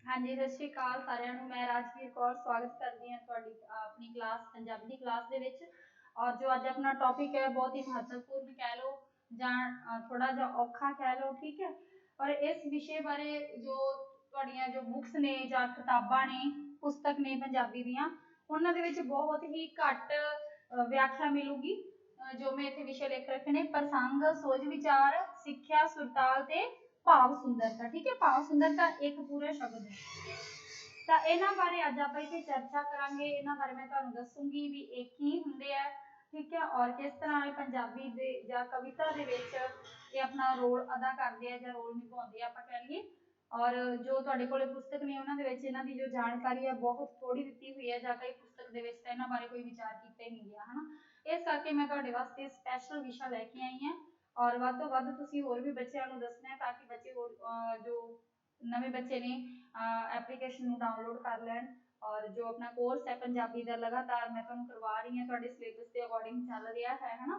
हाँ जी, सत श्री अकाल सारिਆਂ ਨੂੰ। मैं राजवीर कौर स्वागत करती हाँ तुहाडी अपनी क्लास पंजाबी की क्लास दे विच। और जो अज अपना टॉपिक है बहुत ही महत्वपूर्ण कह लो जां थोड़ा जा औखा कह लो, ठीक है। और इस विषय बारे जो तुहाडियां जो बुक्स ने जां किताबां ने पुस्तक ने पंजाबी दियां उन्हां दे विच बहुत ही घट व्याख्या मिलूगी। जो मैं इत्थे विषय लिख रखे ने प्रसंग, सोच विचार, सिक्ख्या, सुरताल ते भाव सुंदरता, ठीक है। भाव सुंदरता एक पूरा शब्द है। तो इन्हां बारे अज आपां इत्थे चर्चा करांगे। इन्हां बारे मैं तुहानूं दसूंगी भी ये की हुंदे आ, ठीक है। और किस तरह पंजाबी दे जां कविता दे विच ये अपना रोल अदा करदे आ जां रोल निभाउंदे आ आपां कह लईए। और जो तुहाडे कोले पुस्तक ने उन्हां दे विच इन्हां दी जो जानकारी है बहुत थोड़ी दित्ती हुई है, जां कई पुस्तक दे विच तां इन्हां बारे कोई विचार कीता ही नहीं गया, है ना। इस करके मैं तुहाडे वास्ते स्पैशल विशा लैके आई हां। और वध तो वध तुसीं होर भी बच्चों को दसना है ताकि बच्चे होर जो नवे बच्चे ने एप्लीकेशन डाउनलोड कर लैन। और जो अपना कोर्स है पंजाबी का लगातार मैं तुहानूं करवा रही हूँ, तुहाडे सिलेबस के अकॉर्डिंग चल रहा है ना।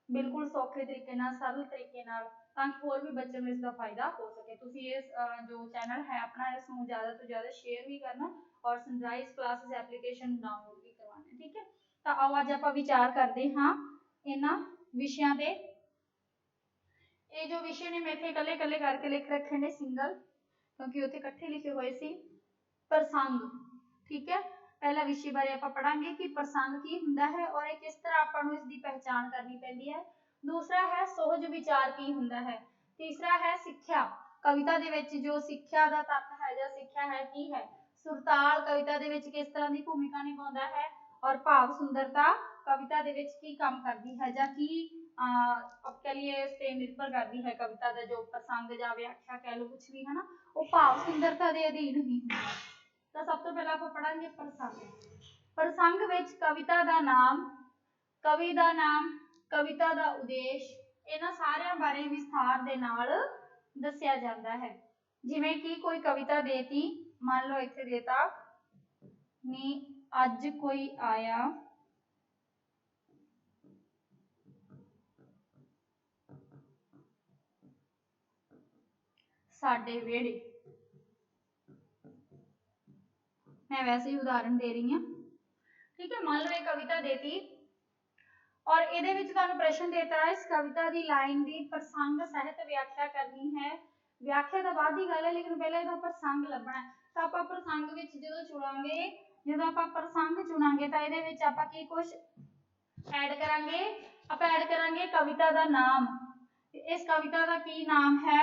बिल्कुल सौखे तरीके नाल, सरल तरीके नाल, ताकि होर भी बच्चों को इसका फायदा हो सके। तुसीं इस जो चैनल है अपना इसनूं ज़्यादा तो ज़्यादा शेयर भी करना और सनराइज क्लासेस एप्लीकेशन डाउनलोड भी करवाना, ठीक है। तो आओ अज आपां विचार करते हाँ इन्हां विषयां ते। ये जो विषय ने मैं इत्थे कल्ले कल्ले करके लिख रखे ने सिंगल, क्योंकि उत्थे इकट्ठे लिखे हुए सी। प्रसंग, ठीक है। पहला विषय बारे आपां पढ़ांगे कि प्रसंग की हुंदा है और ये किस तरह आपां नूं इसदी पहचान करनी पैंदी है। दूसरा है सोहज विचार की हुंदा है। तीसरा है सिक्ख्या, कविता दे विच जो सिक्ख्या दा तत्त है जां सिक्ख्या है की है। सुरताल कविता दे विच किस तरह की भूमिका निभाउंदा है। और भाव सुंदरता कविता दे विच की काम करदी है जां की कह लीए इस पे निर्भर करती है। कविता का जो प्रसंग या व्याख्या कह लो कुछ भी है ना, वो भाव सुंदरता के अधीन ही होंदा। तो सब तो पहला आप पढ़ांगे प्रसंग। प्रसंग विच कविता का नाम, कवि का नाम, कविता का उद्देश, इन्हां सारियां बारे विस्तार दे नाल दस्सिया जांदा है। जिवें कि कोई कविता देती, मान लो इत्थे देता नी अज कोई आया साडे वेड़े, मैं वैसे ही उदाहरण दे रही हूँ, ठीक है। मान लो एक कविता देती और ये प्रश्न देता है इस कविता की लाइन की प्रसंग सहित व्याख्या करनी है। व्याख्या तो बाद की गल है, लेकिन पहले तो प्रसंग लभना है। तो आप प्रसंग जो चुनांगे, जो आप प्रसंग चुनांगे तो ये आप कुछ ऐड करांगे। आप ऐड करांगे कविता का नाम, इस कविता का की नाम है।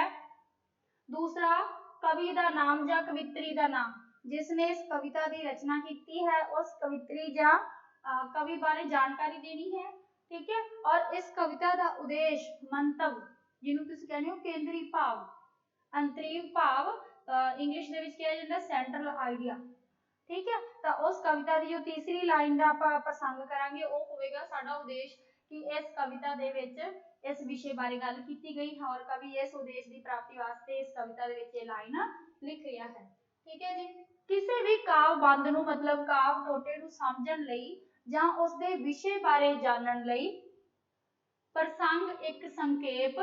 दूसरा कवि का नाम या कवित्री का नाम, जिसने इस कविता की रचना की है उस कवित्री या कवि बारे जानकारी देनी है, ठीक है। और इस कविता का उद्देश, मंतव, जिन्हों तुसीं कहते हो केंद्री भाव, अंतरीव भाव इंग्लिश दे विच कहा जाता सेंट्रल आइडिया, ठीक है। तो उस कविता की जो तीसरी लाइन का आप प्रसंग करांगे वो होगा साडा उद्देश कि इस कविता दे विच इस विषय बारे गल की गई है और कवि इस उद्देश की प्राप्ति वास्ते इस कविता दे विच ये लाइन लिख रहा है, ठीक है जी। किसी भी काव बंद नूं मतलब काव टोटे नूं समझण लई जां उस दे विषय बारे जानण लई प्रसंग एक संक्षेप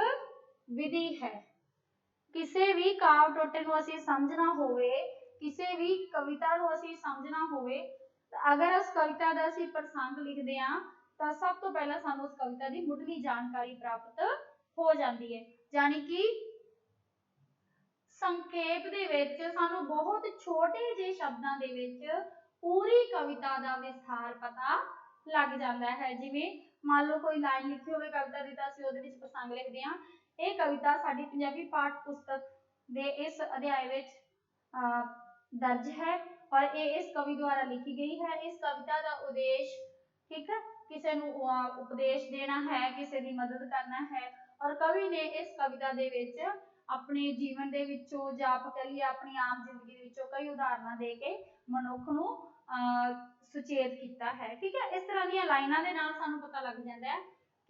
विधि है। किसी भी काव टोटे नूं असीं समझना होवे, किसी भी कविता नूं असीं समझना होवे, अगर उस कविता का असीं प्रसंग लिखते हैं तो सब तो पहला सानूं उस कविता की मुढ़ली जानकारी प्राप्त हो जाती है। यानी कि संक्षेप दे विच सानूं बहुत छोटे जे शब्दां दे विच पूरी कविता का विस्तार पता लग जाता है। जिवें मान लो कोई लाइन लिखी होवे कविता दी तां असीं उहदे विच प्रसंग लिखदे हां। ये कविता साडी पंजाबी पाठ पुस्तक दे इस अध्याय विच दर्ज है और ये इस कवि द्वारा लिखी गई है। इस कविता का उद्देश, ठीक है, किसी नूं उपदेश देना है, किसी की मदद करना है। और कवि ने इस कविता दे विच अपने जीवन दे विचों जां आपां कह लईए अपनी आम जिंदगी दे विचों कई उदाहरणां दे के मनुख नूं सुचेत किया है, ठीक है। इस तरह दी लाइनां दे नाल सानूं पता लग जाता है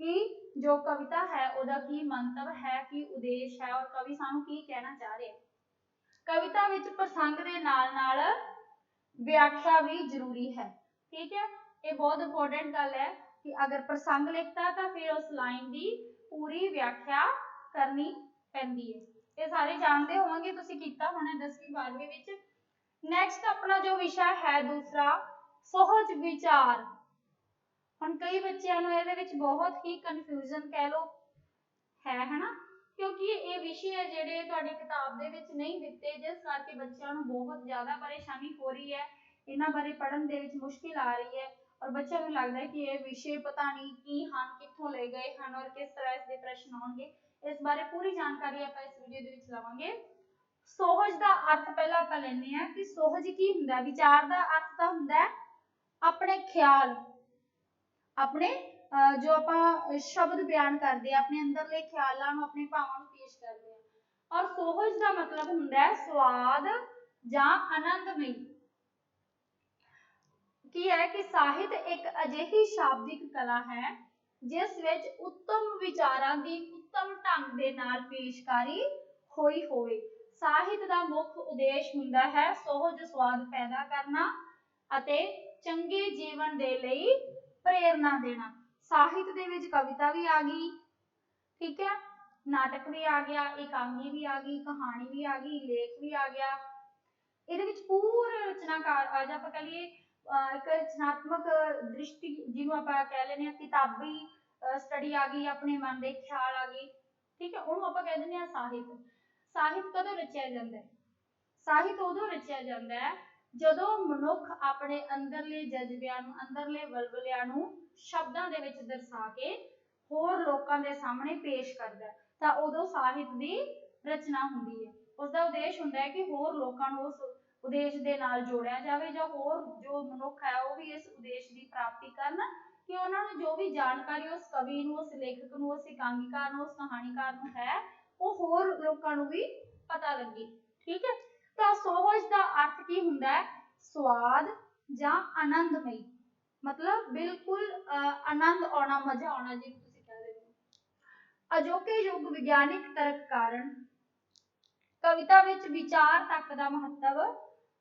कि जो कविता है उहदा की मंतव है, की उद्देश है और कवि सानूं की कहना चाह रहे हैं। कविता विच प्रसंग दे नाल नाल व्याख्या भी जरूरी है, ठीक है। ये बहुत इंपोर्टेंट गल है कि अगर प्रसंग लिखता तो फिर उस लाइन की पूरी व्याख्या करनी पैंदी है। ये सारे जानते होवोगे, तुसीं कीता होना 10वीं 12वीं विच। ਨੈਕਸਟ ਆਪਣਾ ਜੋ ਵਿਸ਼ਾ ਹੈ ਦੂਸਰਾ ਸੋਹਜ ਵਿਚਾਰ। ਹੁਣ ਕਈ ਬੱਚਿਆਂ ਨੂੰ ਇਹਦੇ ਵਿੱਚ ਬਹੁਤ ਹੀ ਕਨਫਿਊਜ਼ਨ ਕਹਿ ਲੋ है ना, क्योंकि ये विषय है ਜਿਹੜੇ ਤੁਹਾਡੀ किताब ਦੇ ਵਿੱਚ नहीं ਦਿੱਤੇ, जिस करके ਬੱਚਿਆਂ ਨੂੰ बहुत ज़्यादा परेशानी हो रही है, ਇਹਨਾਂ ਬਾਰੇ ਪੜਨ ਦੇ ਵਿੱਚ ਮੁਸ਼ਕਿਲ ਆ ਰਹੀ है और ਬੱਚਿਆਂ ਨੂੰ ਲੱਗਦਾ है कि ये विषय पता नहीं ਕੀ ਹਨ, ਕਿੱਥੋਂ ਲਏ ਗਏ ਹਨ और किस तरह ਇਸ ਦੇ ਪ੍ਰਸ਼ਨ ਆਉਣਗੇ। ਇਸ ਬਾਰੇ ਪੂਰੀ ਜਾਣਕਾਰੀ ਆਪਾਂ ਇਸ ਵੀਡੀਓ ਦੇ ਵਿੱਚ ਲਵਾਂਗੇ। ਸੋਹਜ ਦਾ ਅਰਥ ਪਹਿਲਾਂ ਆਪਾਂ ਲੈਣੇ ਆ ਕਿ ਸੋਹਜ ਕੀ ਹੁੰਦਾ। ਵਿਚਾਰ ਦਾ ਅਰਥ ਤਾਂ ਹੁੰਦਾ ਹੈ ਆਪਣੇ ਖਿਆਲ, ਆਪਣੇ जो आप शब्द बयान करते हैं, अपने अंदरले ख्यालों ਨੂੰ अपने भावाਂ ਨੂੰ पेश करते हैं। और सोहज का मतलब ਹੁੰਦਾ है स्वाद ਜਾਂ आनंदमई। ਕੀ ਹੈ ਕਿ ਸਾਹਿਤ ਇੱਕ ਅਜਿਹੀ ਸ਼ਾਬਦਿਕ ਕਲਾ ਹੈ ਜਿਸ ਵਿੱਚ ਉੱਤਮ ਵਿਚਾਰਾਂ ਦੀ ਉੱਤਮ ਢੰਗ ਦੇ ਨਾਲ ਪੇਸ਼ਕਾਰੀ ਹੋਈ ਹੋਵੇ। ਸਾਹਿਤ ਦਾ ਮੁੱਖ ਉਦੇਸ਼ ਹੁੰਦਾ ਹੈ ਸੋਹਜ ਸਵਾਦ ਪੈਦਾ ਕਰਨਾ ਅਤੇ ਚੰਗੇ ਜੀਵਨ ਦੇ ਲਈ ਪ੍ਰੇਰਨਾ ਦੇਣਾ। ਸਾਹਿਤ ਦੇ ਵਿੱਚ ਕਵਿਤਾ ਵੀ ਆ ਗਈ, ਠੀਕ ਹੈ, ਨਾਟਕ ਵੀ ਆ ਗਿਆ, ਇਕਾਂਗੀ ਵੀ ਆ ਗਈ, ਕਹਾਣੀ ਵੀ ਆ ਗਈ, ਲੇਖ ਵੀ ਆ ਗਿਆ। ਇਹਦੇ ਵਿੱਚ ਪੂਰੇ ਰਚਨਾਕਾਰ ਅੱਜ ਆਪਾਂ ਕਹ ਲਈਏ ਇੱਕ ਰਚਨਾਤਮਕ ਦ੍ਰਿਸ਼ਟੀ ਜਿਹਨੂੰ ਆਪਾਂ ਕਹਿ ਲੈਂਦੇ ਹਾਂ ਕਿਤਾਬੀ ਸਟੱਡੀ ਆ ਗਈ, ਆਪਣੇ ਮਨ ਦੇ ਖਿਆਲ ਆ ਗਈ, ਠੀਕ ਹੈ, ਉਹਨੂੰ ਆਪਾਂ ਕਹਿ ਦਿੰਦੇ ਹਾਂ ਸਾਹਿਤ। ਸਾਹਿਤ ਕਦੋਂ ਰਚਿਆ ਜਾਂਦਾ ਹੈ? ਸਾਹਿਤ ਉਦੋਂ ਰਚਿਆ ਜਾਂਦਾ ਹੈ ਜਦੋਂ ਮਨੁੱਖ ਆਪਣੇ ਅੰਦਰਲੇ ਜਜ਼ਬਿਆਂ ਨੂੰ, ਅੰਦਰਲੇ ਵਲਵਲਿਆਂ ਨੂੰ ਸ਼ਬਦਾਂ ਦੇ ਵਿੱਚ ਦਰਸਾ ਕੇ ਹੋਰ ਲੋਕਾਂ ਦੇ ਸਾਹਮਣੇ ਪੇਸ਼ ਕਰਦਾ, ਤਾਂ ਉਦੋਂ ਸਾਹਿਤ ਦੀ ਰਚਨਾ ਹੁੰਦੀ ਹੈ। ਉਸ ਦਾ ਉਦੇਸ਼ ਹੁੰਦਾ ਹੈ ਕਿ ਹੋਰ ਲੋਕਾਂ ਨੂੰ ਉਸ ਉਦੇਸ਼ ਦੇ ਨਾਲ ਜੋੜਿਆ ਜਾਵੇ ਜਾਂ ਹੋਰ ਜੋ ਮਨੁੱਖ ਹੈ ਉਹ ਵੀ ਇਸ ਉਦੇਸ਼ ਦੀ ਪ੍ਰਾਪਤੀ ਕਰਨ, ਕਿ ਉਹਨਾਂ ਨੂੰ ਜੋ ਵੀ ਜਾਣਕਾਰੀ ਉਸ ਕਵੀ ਨੂੰ, ਉਸ ਲੇਖਕ ਨੂੰ, ਉਸ ਇਕਾਂਗੀਕਾਰ ਨੂੰ, ਉਸ ਕਹਾਣੀਕਾਰ ਨੂੰ ਹੈ ਉਹ ਹੋਰ ਲੋਕਾਂ ਨੂੰ ਵੀ ਪਤਾ ਲੱਗੇ, ਠੀਕ ਹੈ। ਤਾਂ ਸੋਹਜ ਦਾ ਅਰਥ ਕੀ ਹੁੰਦਾ ਹੈ? ਸਵਾਦ ਜਾਂ ਆਨੰਦਮਈ, मतलब बिल्कुल आनंद आना, मजा आना, जिन्हें तुसीं कह रहे हो। अजोके युग विज्ञानिक तर्क कारण कविता विच विचार तक का महत्व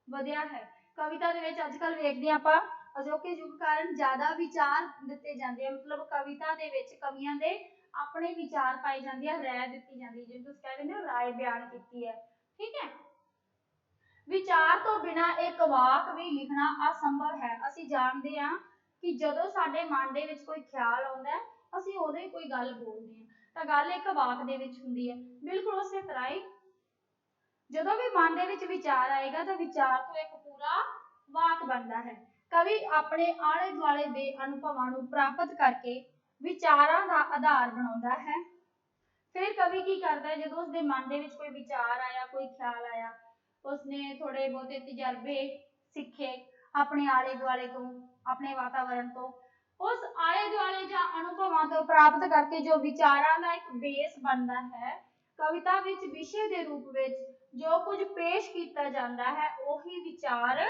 वधिया है। कविता दे विच अजकल वेखदे आं आपां अजोके युग कारण ज़्यादा विचार दिते जांदे, मतलब कविता दे विच कवियां दे अपने विचार पाए जांदे आ, राय दित्ती जांदी है, जिन्हें तुसीं कह रहे हो राय बयान कीती है, ठीक है। विचार तो बिना एक वाक भी लिखना असंभव है। असीं जाणदे हां कि जदों साडे मन दे विच कोई ख्याल आउंदा है असीं उहदे कोई गल बोलदे हां तां गल एक वाक दे विच हुंदी है। बिल्कुल उसे तरह ही जदों भी मन दे विच विचार आएगा तां विचार तो एक पूरा वाक बनदा है। कवि अपने आले दुआले दे अनुभवां नूं प्राप्त करके विचारां दा आधार बनाउंदा है। फिर कवि की करता है जदों उसदे मन दे विच कोई विचार आया, कोई ख्याल आया, उसने थोड़े बहुते तजर्बे सीखे अपने आले दुआले तो, अपने वातावरण तो, उस आले दुआले या अनुभवों तो प्राप्त करके जो विचारां दा एक बेस बनता है, कविता विच विषय के रूप में जो कुछ पेश किया जाता है वही विचार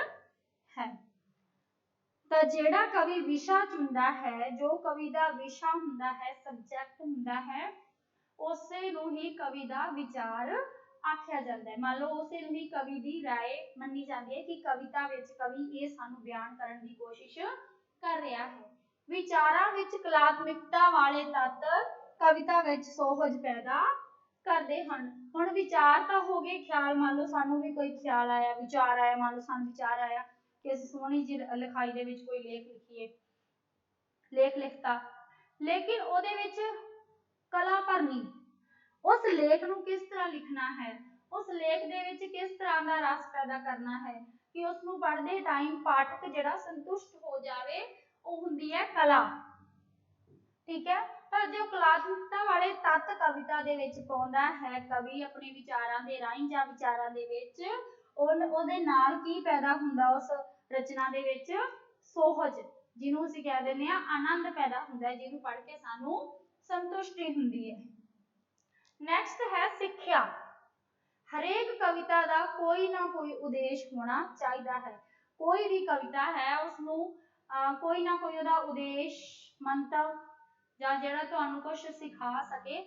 है। तो जेड़ा कवि विषा चुनता है, जो कवि का विषा हुंदा है, सबजैक्ट हुंदा है, उसे नूं ही कवि का विचार आख्या जाता है। मान लो उसे ही कवि की राय मनी जाती है कि कविता विच कवि ये सानू बयान करने की कोशिश कर रहा है। विचारां विच कलात्मकता वाले तत्व कविता विच सोहज पैदा करते हैं। हुण विचार तो हो गए, ख्याल मान लो सानू भी कोई ख्याल आया, विचार आया, मान लो सानू विचार आया कि असीं सोहनी जी लिखाई दे विच कोई लेख लिखीए, लेख लिखता, लेकिन उहदे विच कला भरनी, उस लेख नूं किस तरह लिखना है, उस लेख दे विच किस तरह का रस पैदा करना है कि उसनूं पढ़दे टाइम पाठक जिहड़ा संतुष्ट हो जाए, वो हुंदी है कला, ठीक है। पर जो कलात्मकता वाले तत्त कविता दे विच पाउंदा है कवि अपने विचारां दे राहीं जां विचारां दे विच, उहदे नाल की पैदा हुंदा उस रचना दे विच? सोहज, जिन्हों असीं कह दिंदे हां आनंद पैदा हुंदा है, जिन्हों पढ़ के सानूं संतुष्टि हुंदी है। नेक्स्ट है सिक्ख्या। हरेक कविता का कोई ना कोई उद्देश्य होना चाहिए है। कोई भी कविता है उसनूं कोई ना कोई उहदा उद्देश्य मंतव जां जिहड़ा तुहानूं कुछ सिखा सके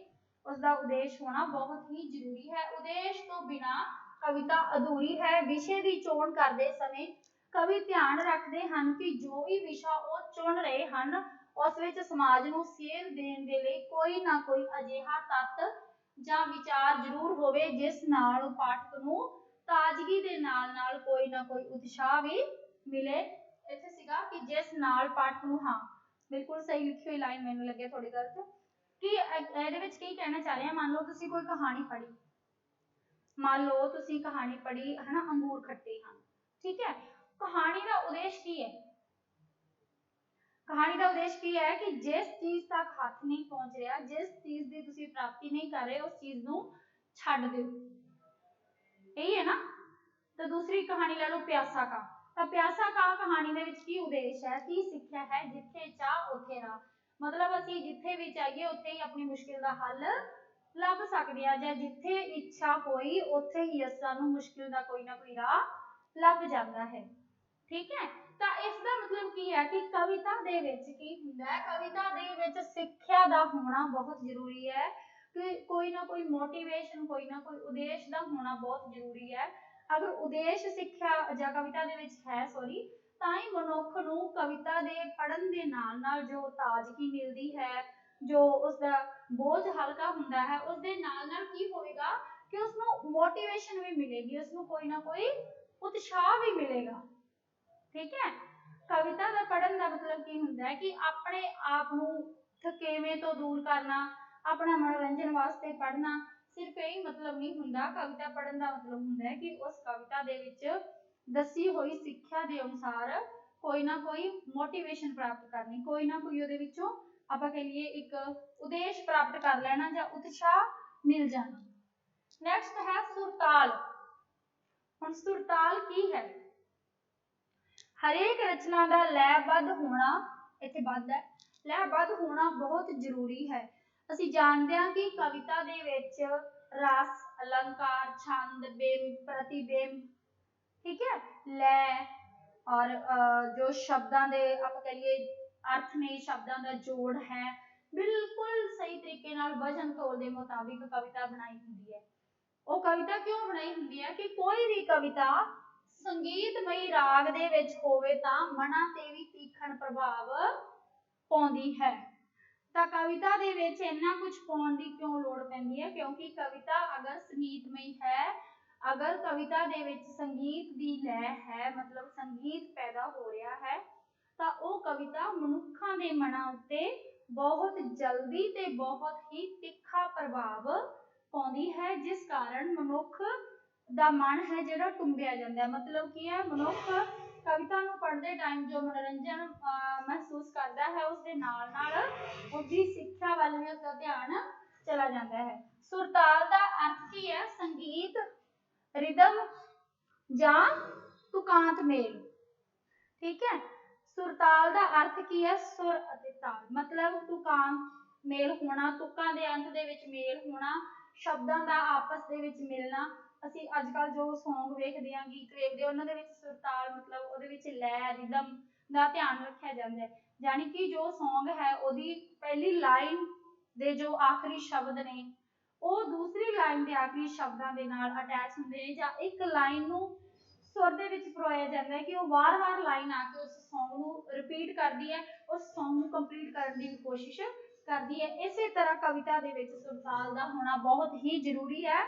उसका उद्देश्य होना बहुत ही जरूरी है। उद्देश्य तो बिना कविता अधूरी है। विषय की चोण करते समय कवि ध्यान रखते हैं कि जो भी विषय वो चुन रहे हैं उस विच समाज नूं सेध देण दे लई कोई ना कोई अजिहा तत्त ਜਾਂ विचार जरूर होवे जिस नाल पाठक नूं ताजगी दे नाल नाल कोई ना ना कोई उत्साह भी मिले। इत्थे सीगा कि जिस नाल पाठ नूं, हाँ बिल्कुल सही लिखी हुई लाइन मैनूं लगे थोड़ी गलत कि ਇਹਦੇ ਵਿੱਚ ਕੀ ਕਹਿਣਾ ਚਾਹ ਰਹੇ ਆ। ਮੰਨ ਲਓ ਤੁਸੀਂ ਕੋਈ ਕਹਾਣੀ ਪੜ੍ਹੀ, ਮੰਨ ਲਓ ਤੁਸੀਂ ਕਹਾਣੀ ਪੜ੍ਹੀ ਹੈ ਨਾ, ਅੰਗੂਰ ਖੱਟੇ ਹਨ, ਠੀਕ ਹੈ। ਕਹਾਣੀ ਦਾ ਉਦੇਸ਼ ਕੀ ਹੈ? कहानी का उद्देश्य की है कि जिस चीज तक हाथ नहीं पहुंच रहा, जिस चीज की तुसी प्राप्ति नहीं कर रहे, उस चीज नूं छड्ड दिओ, यही है ना। तो दूसरी कहानी ले लो प्यासा का। तो प्यासा का कहानी दे विच की उद्देश्य है, की सिੱਖਿਆ है, जिथे चाह उथे राह। मतलब ਅਸੀਂ ਜਿੱਥੇ ਵੀ ਚਾਹੀਏ ਉੱਥੇ ਹੀ ਆਪਣੀ ਮੁਸ਼ਕਿਲ ਦਾ ਹੱਲ ਲੱਭ ਸਕਦੇ ਆ, ਜਾਂ ਜਿੱਥੇ ਇੱਛਾ ਹੋਈ ਉੱਥੇ ਹੀ ਸਾਨੂੰ ਮੁਸ਼ਕਿਲ ਦਾ ਕੋਈ ਨਾ ਕੋਈ ਰਾਹ ਲੱਭ ਜਾਂਦਾ ਹੈ, ठीक है। तो इसका मतलब की है कि कविता दे विच की हुंदा है, कविता दे विच सिक्ख्या दा होना बहुत जरूरी है, कि कोई ना कोई मोटिवेशन, कोई ना कोई उद्देश्य दा होना बहुत जरूरी है। अगर उद्देश्य सिक्ख्या या कविता दे विच है सॉरी, तां ही मनुख नूं कविता दे पढ़न दे नाल नाल जो ताजगी मिलदी है, जो उसका बोझ हल्का हुंदा है, उस दे नाल नाल की होएगा कि उसनूं मोटिवेशन भी मिलेगी, उसनूं कोई ना कोई उत्साह भी मिलेगा, ठीक है। कविता का पढ़न का मतलब की हुंदा है कि अपने आप नूं थकेवे तो दूर करना, अपना मनोरंजन वास्ते पढ़ना, सिर्फ यही मतलब नहीं हुंदा। कविता पढ़न का मतलब हुंदा है कि उस कविता दे विच दसी हुई सिक्ख्या के अनुसार कोई ना कोई मोटिवेशन प्राप्त करनी, कोई ना कोई उहदे विचों आपां कह लईए एक उद्देश प्राप्त कर लेना या उत्साह मिल जाना। नैक्सट है सुरताल। हुण सुरताल की है? हरेक रचना का लयबद्ध होना, इत्थे बद्ध है, लयबद्ध होना बहुत जरूरी है। असीं जानते हैं कि कविता दे विच रस, अलंकार, छंद, बिंब, प्रतिबिंब, ठीक है, लय और जो शब्दां दे आपां कहिए अर्थ ने, शब्दां दा जोड़ है, बिल्कुल सही तरीके नाल वजन तोल दे मुताबिक कविता बनाई हुंदी है। वो कविता क्यों बनाई हुंदी है कि कोई भी कविता संगीतमई राग दे विच होवे तां मनां ते भी तीखण प्रभाव पाउंदी है। तां कविता दे विच इन्ना कुछ पाउण दी क्यों लोड़ पैंदी है? क्योंकि कविता अगर संगीतमई है, अगर कविता दे विच संगीत दी लय है, मतलब संगीत पैदा हो रहा है, तां ओह कविता मनुक्खां दे मनां उत्ते बहुत जल्दी ते बहुत ही तिखा प्रभाव पाउंदी है, जिस कारण मनुख दा मन है जिहड़ा टुंबिया जांदा है। मतलब की है, मनुख कविता नूं पढ़दे टाइम जो मनोरंजन महसूस करता है, उसके नाल नाल उसदी सिक्ख्या वल भी उसका ध्यान चला जाता है। सुरताल दा अर्थ की है? संगीत, रिदम जां तुकांत मेल, ठीक है। सुरताल दा अर्थ की है? सुर अते ताल, मतलब तुकांत मेल होना, तुकां दे अंत दे विच मेल होना, शब्दां दा आपस दे विच मिलना। ਅਸੀਂ ਅੱਜ ਕੱਲ ਜੋ Song ਵੇਖਦੇ ਆ, ਗੀਤ ਵੇਖਦੇ ਆ, ਉਹਨਾਂ ਦੇ ਵਿੱਚ ਸੁਰਤਾਲ मतलब ਉਹਦੇ ਵਿੱਚ ਲੈ, ਰਿਦਮ ਦਾ ਧਿਆਨ ਰੱਖਿਆ ਜਾਂਦਾ ਹੈ। ਯਾਨੀ ਕਿ ਜੋ Song ਹੈ ਉਹਦੀ ਪਹਿਲੀ ਲਾਈਨ ਦੇ ਜੋ ਆਖਰੀ ਸ਼ਬਦ ਨੇ ਉਹ ਦੂਸਰੀ ਲਾਈਨ ਦੇ ਆਖਰੀ ਸ਼ਬਦਾਂ ਦੇ ਨਾਲ ਅਟੈਚ ਹੁੰਦੇ ਨੇ, ਜਾਂ ਇੱਕ ਲਾਈਨ ਨੂੰ ਸੁਰ ਦੇ ਵਿੱਚ ਪਰੋਇਆ ਜਾਂਦਾ ਹੈ ਕਿ ਉਹ ਵਾਰ-ਵਾਰ ਲਾਈਨ ਆ ਕੇ ਉਸ Song ਨੂੰ ਰਿਪੀਟ ਕਰਦੀ ਹੈ, ਉਸ Song ਨੂੰ ਕੰਪਲੀਟ ਕਰਨ ਦੀ ਕੋਸ਼ਿਸ਼ ਕਰਦੀ ਹੈ। ਇਸੇ ਤਰ੍ਹਾਂ ਕਵਿਤਾ ਦੇ ਵਿੱਚ ਸੁਰਤਾਲ ਦਾ ਹੋਣਾ ਬਹੁਤ ਹੀ ਜ਼ਰੂਰੀ ਹੈ।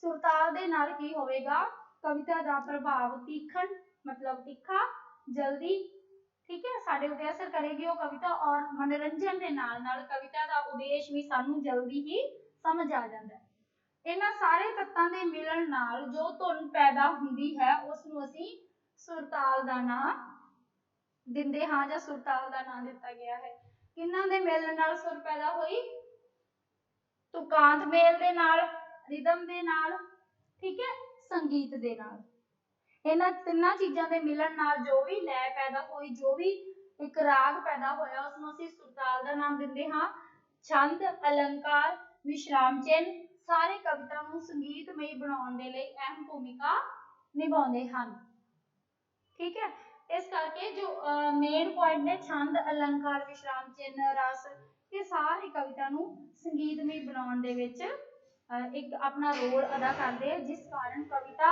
सुरताल दे नाल की होवेगा? कविता दा प्रभाव तीखण, मतलब तीखा, जल्दी, ठीक है, साडे उत्ते असर करेगी वो कविता, और मनोरंजन दे नाल नाल कविता दा उद्देश भी सानू जल्दी ही समझ आ जाता है। इन्हां सारे तत्तां दे मिलण नाल जो धुन पैदा हुंदी है उस नूं असीं सुरताल दा नाम दिंदे हां, जां सुरताल दा नाम दिता गया है। किन्हां दे मिलण नाल सुर पैदा होई? तुकांत मेल दे नाल, रिदम दे नाल, ठीक है, संगीत दे नाल। इन्हां तिन्नां चीज़ां दे मिलण नाल जो भी लय पैदा होई, जो भी एक राग पैदा होया, उसनूं असीं सुरताल दा नाम दिंदे हां। छंद, अलंकार, विश्राम चिन्ह सारे कविता नूं संगीतमई बनाउण दे लई अहम भूमिका निभाउंदे हन, ठीक है। इस करके जो मेन पॉइंट ने छंद, अलंकार, विश्राम चिन्ह, रस, ये सारी कविता नूं संगीतमई बनाउण दे विच एक अपना रोल अदा करते हैं, जिस कारण कविता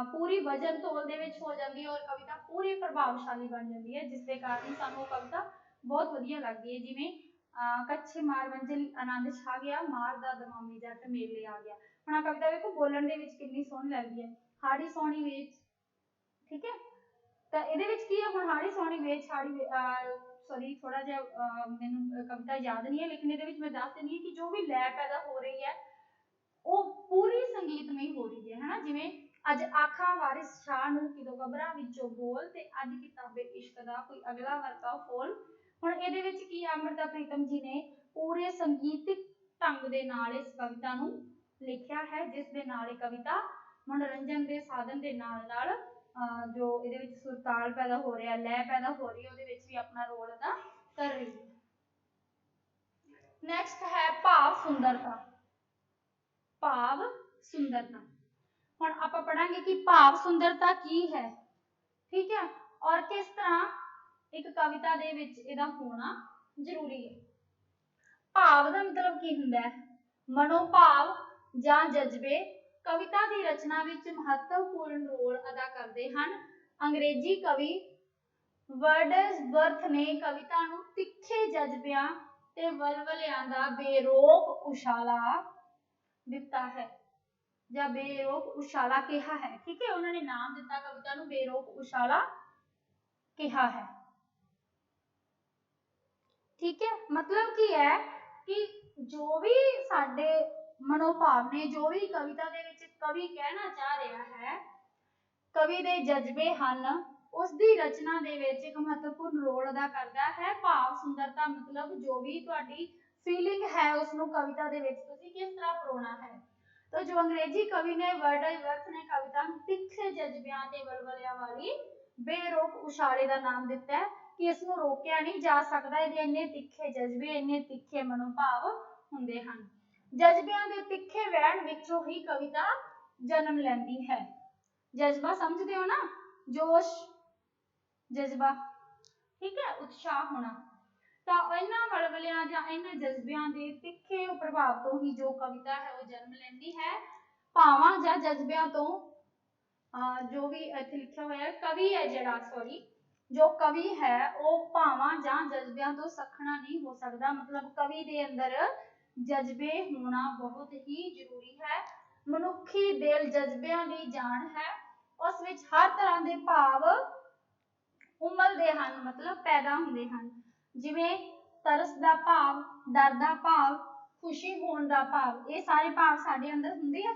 पूरी वजन तोल दे विच हो जाती है और कविता पूरी प्रभावशाली बन जाती है, जिसके कारण सानू कविता बहुत वधिया लगती है। जिवें कच्छे मार वंजली आनंद छा गया, मार दा दमामी जट मेले आ गया। हुण कविता देखो बोलण दे विच कितनी सोहनी लगदी है। हाड़ी सोहणी वेच ठीक है। ਤਾਂ ਇਹਦੇ ਵਿੱਚ ਕੀ ਹੈ ਹੁਣ ਹਾੜੀ ਸੋਹਣੀ ਵੇਚ ਹਾੜੀ ਸੌਰੀ ਥੋੜਾ ਜਿਹਾ ਮੈਨੂੰ ਕਵਿਤਾ ਯਾਦ ਨਹੀਂ ਹੈ ਲੇਕਿਨ ਇਹਦੇ ਵਿੱਚ ਮੈਂ ਦੱਸ ਦਿੰਦੀ ਹਾਂ ਕਿ ਜੋ ਵੀ ਲੈ ਪੈਦਾ ਹੋ ਰਹੀ ਹੈ ਉਹ ਪੂਰੀ ਸੰਗੀਤਮਈ ਹੋ ਰਹੀ ਹੈ ਹਨਾ। ਜਿਵੇਂ ਅੱਜ ਆਖਾਂ ਵਾਰਿਸ ਸ਼ਾਹ ਨੂੰ ਕਿਦੋਂ ਕਬਰਾਂ ਵਿੱਚੋਂ ਬੋਲ ਤੇ ਅੱਜ ਕਿਤਾਬੇ ਇਸ਼ਕ ਦਾ ਕੋਈ ਅਗਲਾ ਵਰਕਾ ਫੋਲ। ਹੁਣ ਇਹਦੇ ਵਿੱਚ ਕੀ ਅੰਮ੍ਰਿਤਾ ਪ੍ਰੀਤਮ ਜੀ ਨੇ ਪੂਰੇ ਸੰਗੀਤਿਕ ਢੰਗ ਦੇ ਨਾਲ ਇਸ ਕਵਿਤਾ ਨੂੰ ਲਿਖਿਆ ਹੈ ਜਿਸ ਦੇ ਨਾਲ ਇਹ ਕਵਿਤਾ ਮਨੋਰੰਜਨ ਦੇ ਸਾਧਨ ਦੇ ਨਾਲ ਨਾਲ ਜੋ ਇਹਦੇ ਵਿੱਚ ਸੁਰਤਾਲ ਪੈਦਾ ਹੋ ਰਿਹਾ ਲੈ ਪੈਦਾ ਹੋ ਰਹੀ ਹੈ ਉਹਦੇ ਵਿੱਚ ਵੀ ਆਪਣਾ ਰੋਲ ਅਦਾ ਕਰ ਰਹੀ ਹੈ। ਨੈਕਸਟ ਹੈ ਭਾਵ ਸੁੰਦਰਤਾ। ਭਾਵ ਸੁੰਦਰਤਾ ਹੁਣ ਆਪਾਂ ਪੜਾਂਗੇ ਕਿ ਭਾਵ ਸੁੰਦਰਤਾ ਕੀ ਹੈ ਠੀਕ ਹੈ ਔਰ ਕਿਸ ਤਰ੍ਹਾਂ ਇੱਕ ਕਵਿਤਾ ਦੇ ਵਿੱਚ ਇਹਦਾ ਹੋਣਾ ਜ਼ਰੂਰੀ ਹੈ। ਭਾਵ ਦਾ ਮਤਲਬ ਕੀ ਹੁੰਦਾ ਹੈ ਮਨੋਭਾਵ ਜਾਂ ਜਜ਼ਬੇ ਕਵਿਤਾ ਦੀ ਰਚਨਾ ਵਿੱਚ ਮਹੱਤਵਪੂਰਨ ਰੋਲ ਅਦਾ ਕਰਦੇ ਹਨ। ਅੰਗਰੇਜ਼ੀ ਕਵੀ ਵਰਡਸਵਰਥ ਨੇ ਕਵਿਤਾ ਨੂੰ ਤਿੱਖੇ ਜਜ਼ਬਿਆਂ ਤੇ ਵਲਵਲਿਆਂ ਦਾ ਬੇਰੋਕ ਉਛਾਲਾ ਦਿੱਤਾ ਹੈ ਜਾਂ ਬੇਰੋਕ ਉਛਾਲਾ ਕਿਹਾ ਹੈ ਠੀਕ ਹੈ। ਉਹਨਾਂ ਨੇ ਨਾਮ ਦਿੱਤਾ ਕਵਿਤਾ ਨੂੰ ਬੇਰੋਕ ਉਛਾਲਾ ਕਿਹਾ ਹੈ ਠੀਕ ਹੈ। ਮਤਲਬ ਕੀ ਹੈ ਕਿ ਜੋ ਵੀ ਸਾਡੇ ਮਨੋਭਾਵ ਨੇ ਜੋ ਵੀ ਕਵਿਤਾ ਦੇ ਵਿੱਚ ਕਵੀ ਕਹਿਣਾ ਚਾਹ ਰਿਹਾ ਹੈ ਕਵੀ ਦੇ ਜਜ਼ਬੇ ਹਨ ਉਸ ਦੀ ਰਚਨਾ ਦੇ ਵਿੱਚ ਇੱਕ ਮਹੱਤਵਪੂਰਨ ਰੋਲ ਅਦਾ ਕਰਦਾ ਹੈ। ਭਾਵ ਸੁੰਦਰਤਾ ਮਤਲਬ ਜੋ ਵੀ ਤੁਹਾਡੀ ਫੀਲਿੰਗ ਹੈ ਉਸ ਨੂੰ ਕਵਿਤਾ ਦੇ ਵਿੱਚ ਤੁਸੀਂ ਕਿਸ ਤਰ੍ਹਾਂ ਪਰੋਣਾ ਹੈ। ਤਾਂ ਜੋ ਅੰਗਰੇਜ਼ੀ ਕਵੀ ਨੇ ਵਰਡਸਵਰਥ ਨੇ ਕਵਿਤਾ ਨੂੰ ਤਿੱਖੇ ਜਜ਼ਬਿਆਂ ਤੇ ਵਲਵਲਿਆਂ ਵਾਲੀ ਬੇਰੋਕ ਉਛਾਲੇ ਦਾ ਨਾਮ ਦਿੱਤਾ ਹੈ ਕਿ ਇਸ ਨੂੰ ਰੋਕਿਆ ਨਹੀਂ ਜਾ ਸਕਦਾ। ਇਹਦੇ ਇੰਨੇ ਤਿੱਖੇ ਜਜ਼ਬੇ ਇੰਨੇ ਤਿੱਖੇ ਮਨੋਭਾਵ ਹੁੰਦੇ ਹਨ। ਜਜ਼ਬਿਆਂ ਦੇ ਤਿੱਖੇ ਵਹਿਣ ਵਿੱਚੋਂ ਹੀ ਕਵਿਤਾ ਜਨਮ ਲੈਂਦੀ ਹੈ। ਜਜ਼ਬਾ ਸਮਝਦੇ ਹੋ ਨਾ ਜੋਸ਼ ਜਜ਼ਬਾ ਠੀਕ ਹੈ ਉਤਸ਼ਾਹ ਹੋਣਾ ਤਾਂ ਇਹਨਾਂ ਵਲਵਲਿਆਂ ਜਾਂ ਇਹਨਾਂ ਜਜ਼ਬਿਆਂ ਦੇ ਤਿੱਖੇ ਪ੍ਰਭਾਵ ਤੋਂ ਹੀ ਜੋ ਕਵਿਤਾ ਹੈ ਉਹ ਜਨਮ ਲੈਂਦੀ ਹੈ। ਭਾਵਾਂ ਜਾਂ ਜਜ਼ਬਿਆਂ ਤੋਂ ਜੋ ਵੀ ਇੱਥੇ ਲਿਖਿਆ ਹੋਇਆ ਹੈ ਕਵੀ ਹੈ ਜਿਹੜਾ ਸੌਰੀ ਜੋ ਕਵੀ ਹੈ ਉਹ ਭਾਵਾਂ ਜਾਂ ਜਜ਼ਬਿਆਂ ਤੋਂ ਸਖਣਾ ਨਹੀਂ ਹੋ ਸਕਦਾ। ਮਤਲਬ ਕਵੀ ਦੇ ਅੰਦਰ ਜਜ਼ਬੇ ਹੋਣਾ ਬਹੁਤ ਹੀ ਜ਼ਰੂਰੀ ਹੈ। ਮਨੁੱਖੀ ਦਿਲ ਜਜ਼ਬਿਆਂ ਦੀ ਜਾਣ ਹੈ ਉਸ ਵਿੱਚ ਹਰ ਤਰ੍ਹਾਂ ਦੇ ਭਾਵ ਉਮਲਦੇ ਹਨ ਮਤਲਬ ਪੈਦਾ ਹੁੰਦੇ ਹਨ ਜਿਵੇਂ ਤਰਸ ਦਾ ਭਾਵ ਡਰ ਦਾ ਭਾਵ ਖੁਸ਼ੀ ਹੋਣ ਦਾ ਭਾਵ ਇਹ ਸਾਰੇ ਭਾਵ ਸਾਡੇ ਅੰਦਰ ਹੁੰਦੇ ਆ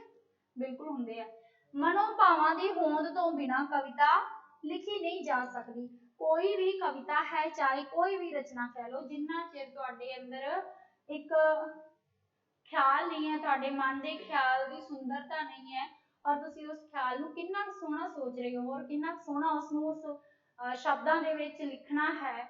ਬਿਲਕੁਲ ਹੁੰਦੇ ਆ। ਮਨੋਭਾਵਾਂ ਦੀ ਹੋਂਦ ਤੋਂ ਬਿਨਾਂ ਕਵਿਤਾ ਲਿਖੀ ਨਹੀਂ ਜਾ ਸਕਦੀ। ਕੋਈ ਵੀ ਕਵਿਤਾ ਹੈ ਚਾਹੇ ਕੋਈ ਵੀ ਰਚਨਾ ਕਹਿ ਲਓ ਜਿੰਨਾ ਚਿਰ ਤੁਹਾਡੇ ਅੰਦਰ ਇੱਕ ਖਿਆਲ ਨਹੀਂ ਹੈ ਤੁਹਾਡੇ ਮਨ ਦੇ ਖਿਆਲ ਦੀ ਸੁੰਦਰਤਾ ਨਹੀਂ ਹੈ ਔਰ ਤੁਸੀਂ ਉਸ ਖਿਆਲ ਨੂੰ ਕਿੰਨਾ ਸੋਹਣਾ ਸੋਚ ਰਹੇ ਹੋ ਔਰ ਕਿੰਨਾ ਸੋਹਣਾ ਉਸ ਨੂੰ ਉਸ ਸ਼ਬਦਾਂ ਦੇ ਵਿੱਚ ਲਿਖਣਾ ਹੈ